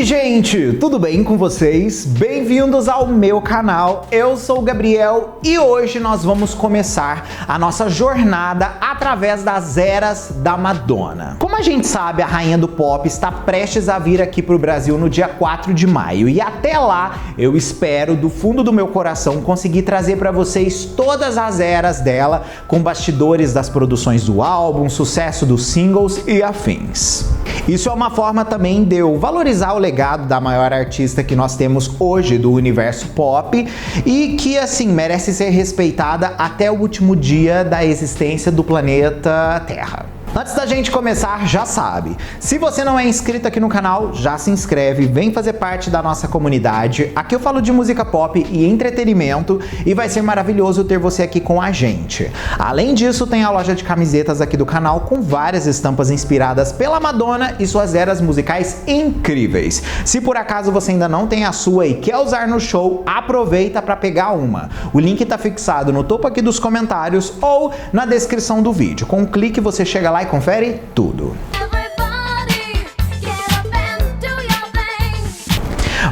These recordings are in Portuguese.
aí, gente, tudo bem com vocês? Bem-vindos ao meu canal, eu sou o Gabriel e hoje nós vamos começar a nossa jornada através das eras da Madonna. Como a gente sabe, a rainha do pop está prestes a vir aqui pro Brasil no dia 4 de maio e até lá eu espero do fundo do meu coração conseguir trazer para vocês todas as eras dela, com bastidores das produções do álbum, sucesso dos singles e afins. Isso é uma forma também de eu valorizar o legado da maior artista que nós temos hoje do universo pop e que, assim, merece ser respeitada até o último dia da existência do planeta Terra. Antes da gente começar, já sabe, se você não é inscrito aqui no canal, já se inscreve, vem fazer parte da nossa comunidade. Aqui eu falo de música pop e entretenimento e vai ser maravilhoso ter você aqui com a gente. Além disso, tem a loja de camisetas aqui do canal com várias estampas inspiradas pela Madonna e suas eras musicais incríveis. Se por acaso você ainda não tem a sua e quer usar no show, aproveita para pegar uma. O link tá fixado no topo aqui dos comentários ou na descrição do vídeo. Com um clique você chega lá e confere tudo.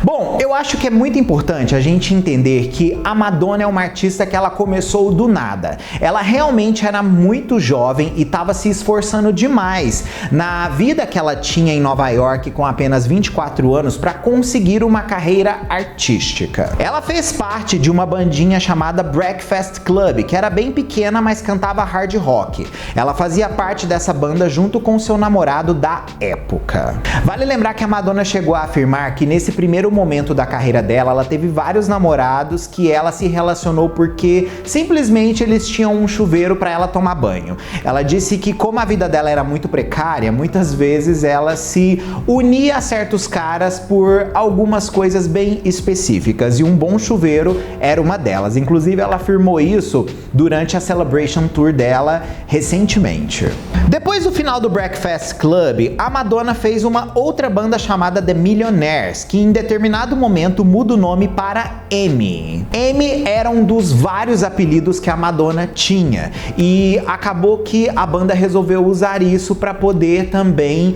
Bom, eu acho que é muito importante a gente entender que a Madonna é uma artista que ela começou do nada. Ela realmente era muito jovem e estava se esforçando demais na vida que ela tinha em Nova York com apenas 24 anos para conseguir uma carreira artística. Ela fez parte de uma bandinha chamada Breakfast Club, que era bem pequena, mas cantava hard rock. Ela fazia parte dessa banda junto com seu namorado da época. Vale lembrar que a Madonna chegou a afirmar que nesse primeiro momento da carreira dela, ela teve vários namorados que ela se relacionou porque simplesmente eles tinham um chuveiro para ela tomar banho. Ela disse que como a vida dela era muito precária, muitas vezes ela se unia a certos caras por algumas coisas bem específicas e um bom chuveiro era uma delas. Inclusive ela afirmou isso durante a Celebration Tour dela recentemente. Depois do final do Breakfast Club, a Madonna fez uma outra banda chamada The Millionaires, que em determinado momento muda o nome para Amy. Amy era um dos vários apelidos que a Madonna tinha e acabou que a banda resolveu usar isso para poder também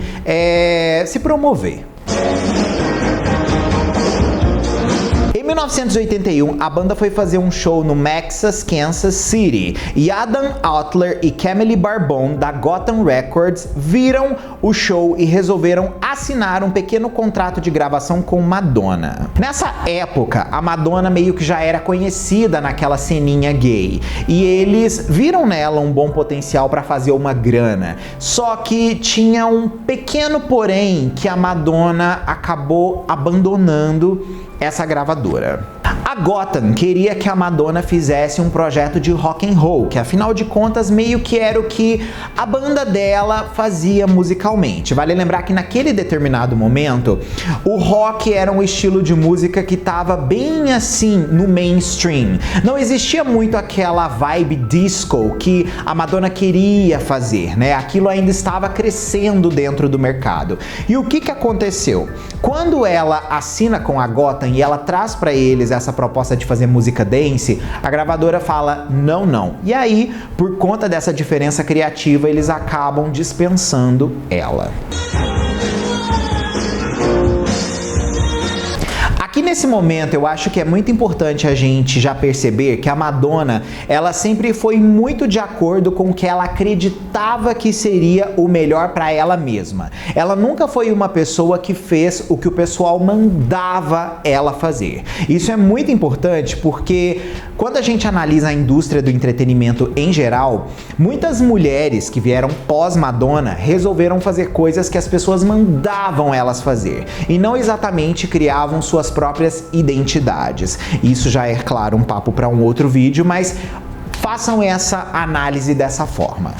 se promover. Em 1981, a banda foi fazer um show no Maxas, Kansas City, e Adam Outler e Camille Barbone, da Gotham Records, viram o show e resolveram assinar um pequeno contrato de gravação com Madonna. Nessa época, a Madonna meio que já era conhecida naquela ceninha gay, e eles viram nela um bom potencial para fazer uma grana. Só que tinha um pequeno porém que a Madonna acabou abandonando essa gravadora. A Gotham queria que a Madonna fizesse um projeto de rock and roll, que afinal de contas meio que era o que a banda dela fazia musicalmente. Vale lembrar que naquele determinado momento, o rock era um estilo de música que estava bem assim no mainstream. Não existia muito aquela vibe disco que a Madonna queria fazer, né? Aquilo ainda estava crescendo dentro do mercado. E o que aconteceu? Quando ela assina com a Gotham e ela traz para eles essa proposta de fazer música dance, a gravadora fala não. E aí, por conta dessa diferença criativa, eles acabam dispensando ela. Aqui nesse momento eu acho que é muito importante a gente já perceber que a Madonna, ela sempre foi muito de acordo com o que ela acreditava que seria o melhor para ela mesma. Ela nunca foi uma pessoa que fez o que o pessoal mandava ela fazer. Isso é muito importante porque quando a gente analisa a indústria do entretenimento em geral, muitas mulheres que vieram pós-Madonna resolveram fazer coisas que as pessoas mandavam elas fazer e não exatamente criavam suas próprias identidades. Isso já é, claro, um papo para um outro vídeo, mas façam essa análise dessa forma.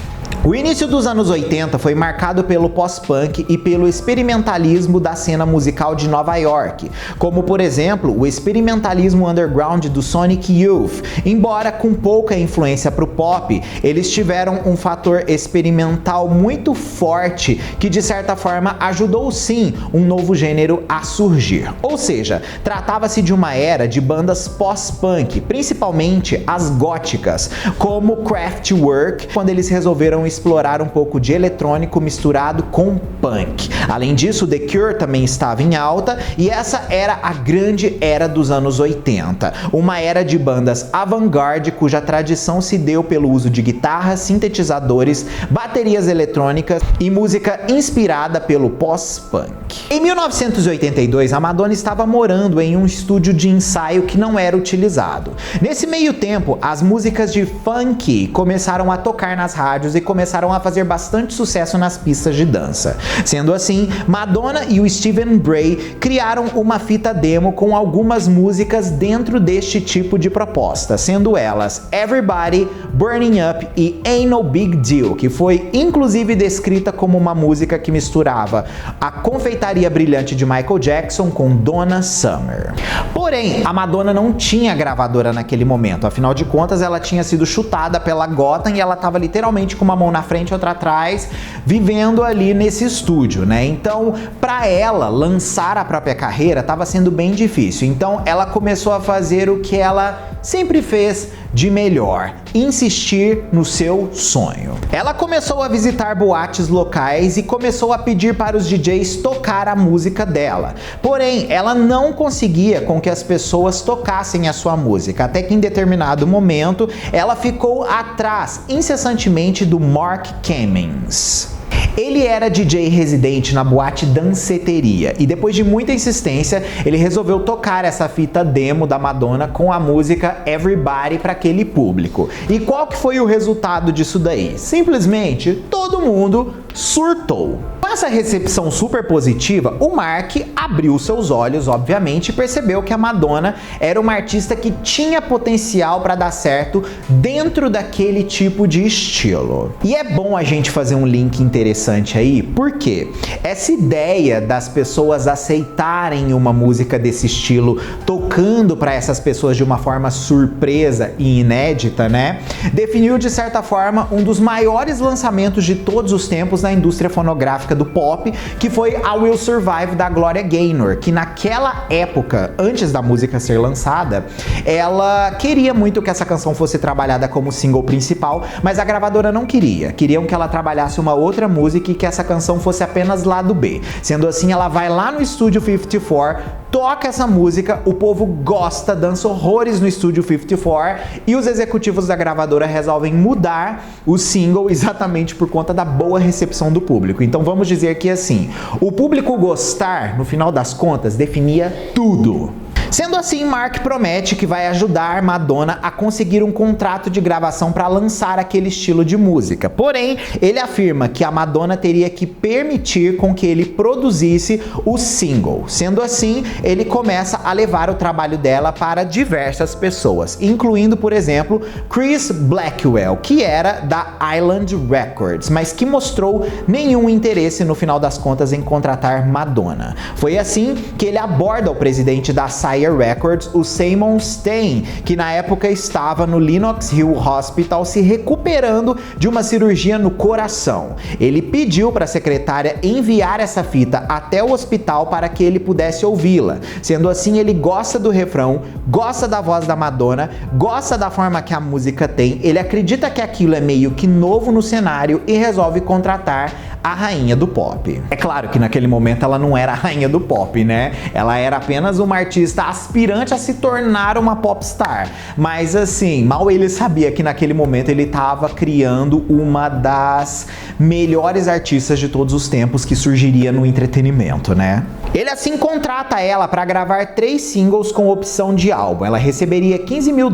O início dos anos 80 foi marcado pelo pós-punk e pelo experimentalismo da cena musical de Nova York, como por exemplo o experimentalismo underground do Sonic Youth. Embora com pouca influência para o pop, eles tiveram um fator experimental muito forte que de certa forma ajudou sim um novo gênero a surgir. Ou seja, tratava-se de uma era de bandas pós-punk, principalmente as góticas, como Kraftwerk, quando eles resolveram explorar um pouco de eletrônico misturado com punk. Além disso, The Cure também estava em alta e essa era a grande era dos anos 80, uma era de bandas avant-garde cuja tradição se deu pelo uso de guitarras, sintetizadores, baterias eletrônicas e música inspirada pelo pós-punk. Em 1982, a Madonna estava morando em um estúdio de ensaio que não era utilizado. Nesse meio tempo, as músicas de funk começaram a tocar nas rádios e começaram a fazer bastante sucesso nas pistas de dança. Sendo assim, Madonna e o Stephen Bray criaram uma fita demo com algumas músicas dentro deste tipo de proposta, sendo elas Everybody, Burning Up e Ain't No Big Deal, que foi inclusive descrita como uma música que misturava a confeitaria brilhante de Michael Jackson com Donna Summer. Porém, a Madonna não tinha gravadora naquele momento, afinal de contas ela tinha sido chutada pela Gotham e ela estava literalmente com uma mão na frente e outra atrás, vivendo ali nesse estúdio, né? Então, para ela lançar a própria carreira estava sendo bem difícil. Então, ela começou a fazer o que ela sempre fez de melhor: insistir no seu sonho. Ela começou a visitar boates locais e começou a pedir para os DJs tocar a música dela. Porém, ela não conseguia com que as pessoas tocassem a sua música, até que em determinado momento ela ficou atrás incessantemente do Mark Cummings. Ele era DJ residente na boate Danceteria e depois de muita insistência, ele resolveu tocar essa fita demo da Madonna com a música Everybody para aquele público. E qual que foi o resultado disso daí? Simplesmente todo mundo surtou. Com essa recepção super positiva, o Mark abriu seus olhos, obviamente, e percebeu que a Madonna era uma artista que tinha potencial para dar certo dentro daquele tipo de estilo. E é bom a gente fazer um link interessante aí, porque essa ideia das pessoas aceitarem uma música desse estilo, tocando para essas pessoas de uma forma surpresa e inédita, né, definiu de certa forma um dos maiores lançamentos de todos os tempos na indústria fonográfica do pop, que foi a Will Survive da Gloria Gaynor, que naquela época, antes da música ser lançada, ela queria muito que essa canção fosse trabalhada como single principal, mas a gravadora não queria. Queriam que ela trabalhasse uma outra música e que essa canção fosse apenas lado B. Sendo assim, ela vai lá no estúdio 54, toca essa música, o povo gosta, dança horrores no estúdio 54 e os executivos da gravadora resolvem mudar o single exatamente por conta da boa recepção do público. Então vamos dizer que assim, o público gostar, no final das contas, definia tudo. Sendo assim, Mark promete que vai ajudar Madonna a conseguir um contrato de gravação para lançar aquele estilo de música. Porém, ele afirma que a Madonna teria que permitir com que ele produzisse o single. Sendo assim, ele começa a levar o trabalho dela para diversas pessoas, incluindo, por exemplo, Chris Blackwell, que era da Island Records, mas que mostrou nenhum interesse no final das contas em contratar Madonna. Foi assim que ele aborda o presidente da Sire Records, o Simon Stein, que na época estava no Lenox Hill Hospital se recuperando de uma cirurgia no coração. Ele pediu para a secretária enviar essa fita até o hospital para que ele pudesse ouvi-la. Sendo assim, ele gosta do refrão, gosta da voz da Madonna, gosta da forma que a música tem, ele acredita que aquilo é meio que novo no cenário e resolve contratar a rainha do pop. É claro que naquele momento ela não era a rainha do pop, né? Ela era apenas uma artista aspirante a se tornar uma popstar. Mas assim, mal ele sabia que naquele momento ele estava criando uma das melhores artistas de todos os tempos que surgiria no entretenimento, né? Ele assim contrata ela para gravar 3 singles com opção de álbum. Ela receberia $15 mil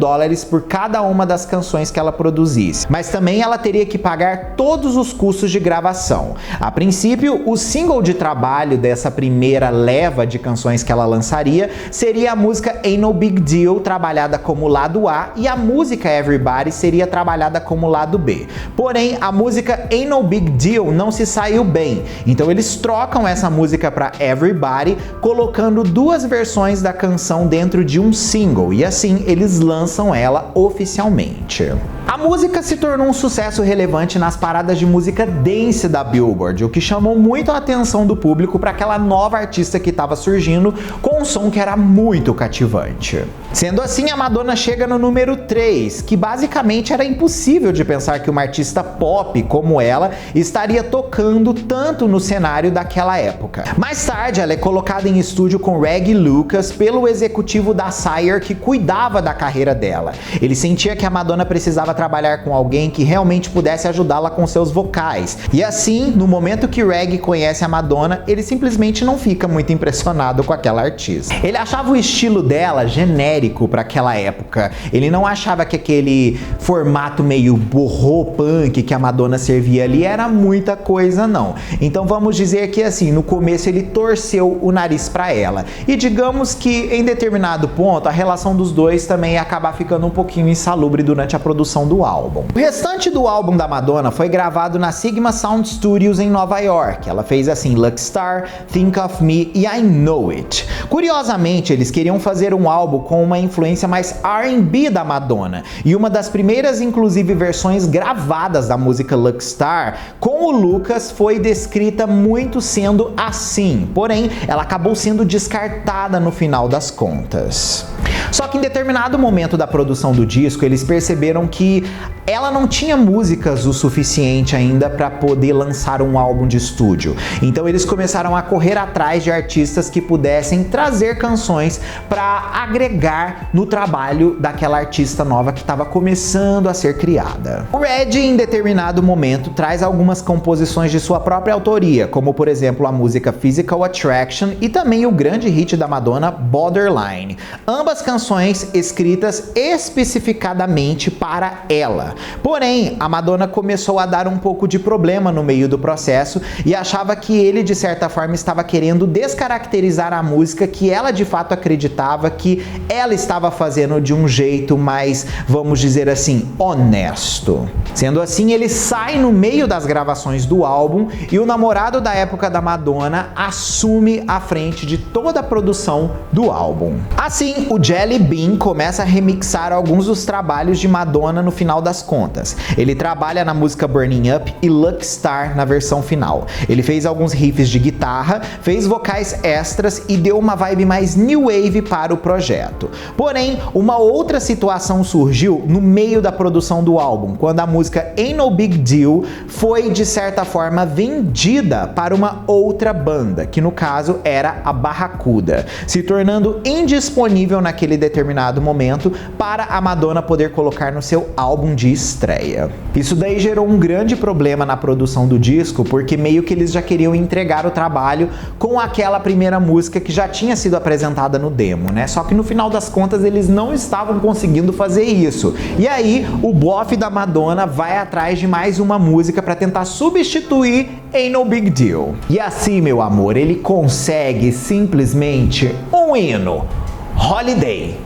por cada uma das canções que ela produzisse, mas também ela teria que pagar todos os custos de gravação. A princípio, o single de trabalho dessa primeira leva de canções que ela lançaria seria a música Ain't No Big Deal, trabalhada como lado A, e a música Everybody seria trabalhada como lado B. Porém, a música Ain't No Big Deal não se saiu bem, então eles trocam essa música para Everybody, colocando 2 versões da canção dentro de um single, e assim eles lançam ela oficialmente. A música se tornou um sucesso relevante nas paradas de música dance da Billboard, o que chamou muito a atenção do público para aquela nova artista que estava surgindo com com um som que era muito cativante. Sendo assim, a Madonna chega no número 3, que basicamente era impossível de pensar que uma artista pop como ela estaria tocando tanto no cenário daquela época. Mais tarde, ela é colocada em estúdio com Reggie Lucas pelo executivo da Sire que cuidava da carreira dela. Ele sentia que a Madonna precisava trabalhar com alguém que realmente pudesse ajudá-la com seus vocais. E assim, no momento que Reggie conhece a Madonna, ele simplesmente não fica muito impressionado com aquela artista. Ele achava o estilo dela genérico para aquela época. Ele não achava que aquele formato meio borrô punk que a Madonna servia ali era muita coisa, não. Então vamos dizer que assim, no começo ele torceu o nariz para ela. E digamos que em determinado ponto a relação dos dois também ia acabar ficando um pouquinho insalubre durante a produção do álbum. O restante do álbum da Madonna foi gravado na Sigma Sound Studios em Nova York. Ela fez assim Lucky Star, Think of Me e I Know It. Curiosamente, eles queriam fazer um álbum com uma influência mais R&B da Madonna, e uma das primeiras inclusive versões gravadas da música Lucky Star com o Lucas foi descrita muito sendo assim, porém ela acabou sendo descartada no final das contas. Só que em determinado momento da produção do disco, eles perceberam que ela não tinha músicas o suficiente ainda para poder lançar um álbum de estúdio. Então eles começaram a correr atrás de artistas que pudessem trazer canções para agregar no trabalho daquela artista nova que estava começando a ser criada. O Reggie, em determinado momento, traz algumas composições de sua própria autoria, como por exemplo a música Physical Attraction e também o grande hit da Madonna, Borderline. Ambas canções escritas especificadamente para ela. Porém, a Madonna começou a dar um pouco de problema no meio do processo e achava que ele, de certa forma, estava querendo descaracterizar a música que ela de fato acreditava que ela estava fazendo de um jeito mais, vamos dizer assim, honesto. Sendo assim, ele sai no meio das gravações do álbum e o namorado da época da Madonna assume a frente de toda a produção do álbum. Assim, o Jelly Bean começa a remixar alguns dos trabalhos de Madonna no final das contas. Ele trabalha na música Burning Up e Lucky Star na versão final. Ele fez alguns riffs de guitarra, fez vocais extras e deu uma vibe mais new wave para o projeto. Porém, uma outra situação surgiu no meio da produção do álbum, quando a música Ain't No Big Deal foi, de certa forma, vendida para uma outra banda, que no caso era a Barracuda, se tornando indisponível naquele determinado momento para a Madonna poder colocar no seu álbum de estreia. Isso daí gerou um grande problema na produção do disco, porque meio que eles já queriam entregar o trabalho com aquela primeira música que já tinha sido apresentada no demo, né? Só que no final das contas eles não estavam conseguindo fazer isso. E aí o bofe da Madonna vai atrás de mais uma música para tentar substituir Ain't No Big Deal. E assim, meu amor, ele consegue simplesmente um hino, Holiday.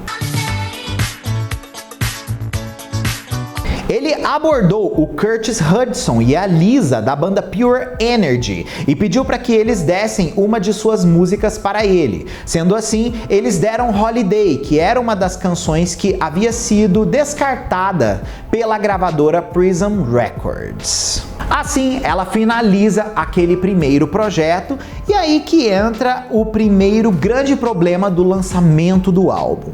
Ele abordou o Curtis Hudson e a Lisa da banda Pure Energy e pediu para que eles dessem uma de suas músicas para ele. Sendo assim, eles deram Holiday, que era uma das canções que havia sido descartada pela gravadora Prism Records. Assim, ela finaliza aquele primeiro projeto e aí que entra o primeiro grande problema do lançamento do álbum.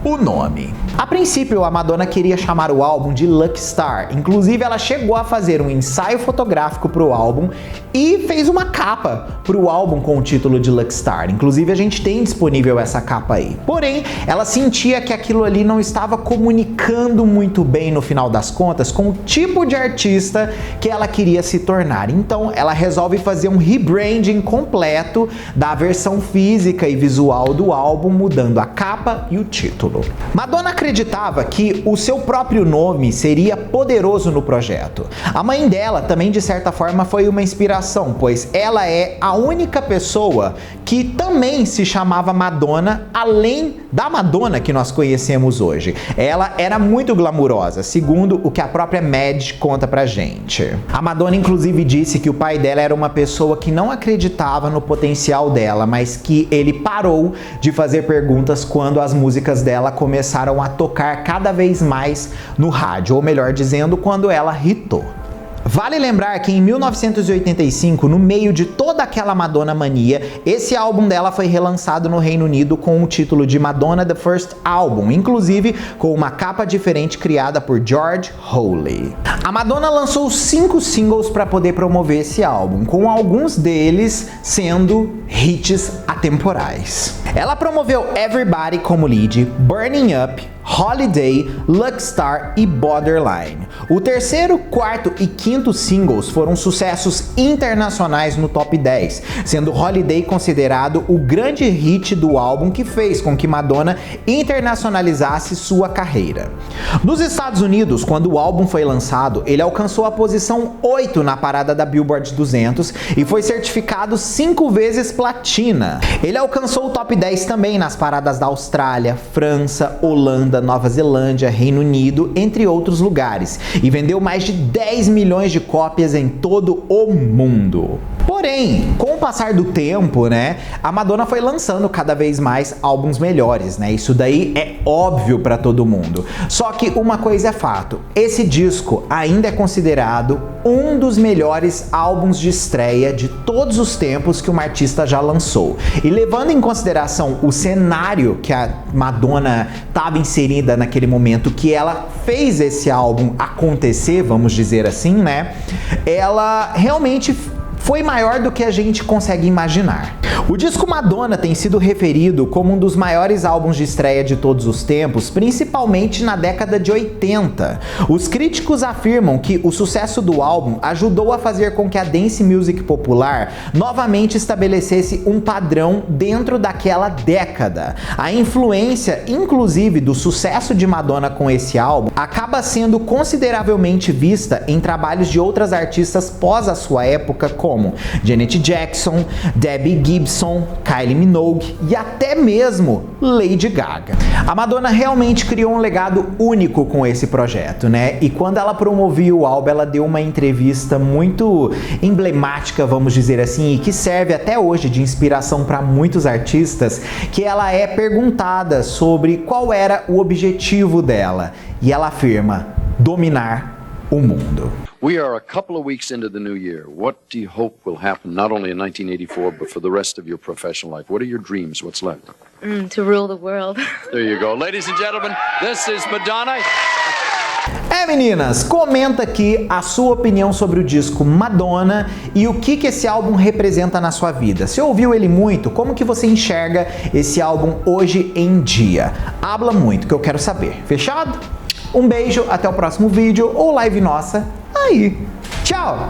O nome. A princípio, a Madonna queria chamar o álbum de Lucky Star. Inclusive, ela chegou a fazer um ensaio fotográfico para o álbum e fez uma capa para o álbum com o título de Lucky Star. Inclusive, a gente tem disponível essa capa aí. Porém, ela sentia que aquilo ali não estava comunicando muito bem, no final das contas, com o tipo de artista que ela queria se tornar. Então, ela resolve fazer um rebranding completo da versão física e visual do álbum, mudando a capa e o título. Madonna acreditava que o seu próprio nome seria poderoso no projeto. A mãe dela também, de certa forma, foi uma inspiração, pois ela é a única pessoa que também se chamava Madonna, além da Madonna que nós conhecemos hoje. Ela era muito glamurosa, segundo o que a própria Mad conta pra gente. A Madonna, inclusive, disse que o pai dela era uma pessoa que não acreditava no potencial dela, mas que ele parou de fazer perguntas quando as músicas dela começaram a tocar cada vez mais no rádio, ou melhor dizendo, quando ela hitou. Vale lembrar que em 1985, no meio de toda aquela Madonna mania, esse álbum dela foi relançado no Reino Unido com o título de Madonna The First Album, inclusive com uma capa diferente criada por George Holley. A Madonna lançou 5 singles para poder promover esse álbum, com alguns deles sendo hits atemporais. Ela promoveu Everybody como lead, Burning Up, Holiday, Luckstar e Borderline. O terceiro, quarto e quinto singles foram sucessos internacionais no top 10, sendo Holiday considerado o grande hit do álbum que fez com que Madonna internacionalizasse sua carreira. Nos Estados Unidos, quando o álbum foi lançado, ele alcançou a posição 8 na parada da Billboard 200 e foi certificado 5 vezes platina. Ele alcançou o top 10 também nas paradas da Austrália, França, Holanda, Nova Zelândia, Reino Unido, entre outros lugares, e vendeu mais de 10 milhões de cópias em todo o mundo. Porém, com o passar do tempo, né, a Madonna foi lançando cada vez mais álbuns melhores, né? Isso daí é óbvio para todo mundo. Só que uma coisa é fato, esse disco ainda é considerado um dos melhores álbuns de estreia de todos os tempos que uma artista já lançou. E levando em consideração o cenário que a Madonna estava inserida naquele momento que ela fez esse álbum acontecer, vamos dizer assim, né? Ela realmente foi maior do que a gente consegue imaginar. O disco Madonna tem sido referido como um dos maiores álbuns de estreia de todos os tempos, principalmente na década de 80. Os críticos afirmam que o sucesso do álbum ajudou a fazer com que a dance music popular novamente estabelecesse um padrão dentro daquela década. A influência, inclusive, do sucesso de Madonna com esse álbum acaba sendo consideravelmente vista em trabalhos de outras artistas pós a sua época, como Janet Jackson, Debbie Gibson, Kylie Minogue e até mesmo Lady Gaga. A Madonna realmente criou um legado único com esse projeto, né? E quando ela promovia o álbum, ela deu uma entrevista muito emblemática, vamos dizer assim, e que serve até hoje de inspiração para muitos artistas, que ela é perguntada sobre qual era o objetivo dela. E ela afirma: dominar o mundo. We are a couple of weeks into the new year. What do you hope will happen not only in 1984 but for the rest of your professional life? What are your dreams? What's left? To rule the world. There you go. Ladies and gentlemen, this is Madonna. Meninas, comenta aqui a sua opinião sobre o disco Madonna e o que esse álbum representa na sua vida. Você ouviu ele muito? Como que você enxerga esse álbum hoje em dia? Habla muito, que eu quero saber. Fechado? Um beijo, até o próximo vídeo ou live nossa aí. Tchau!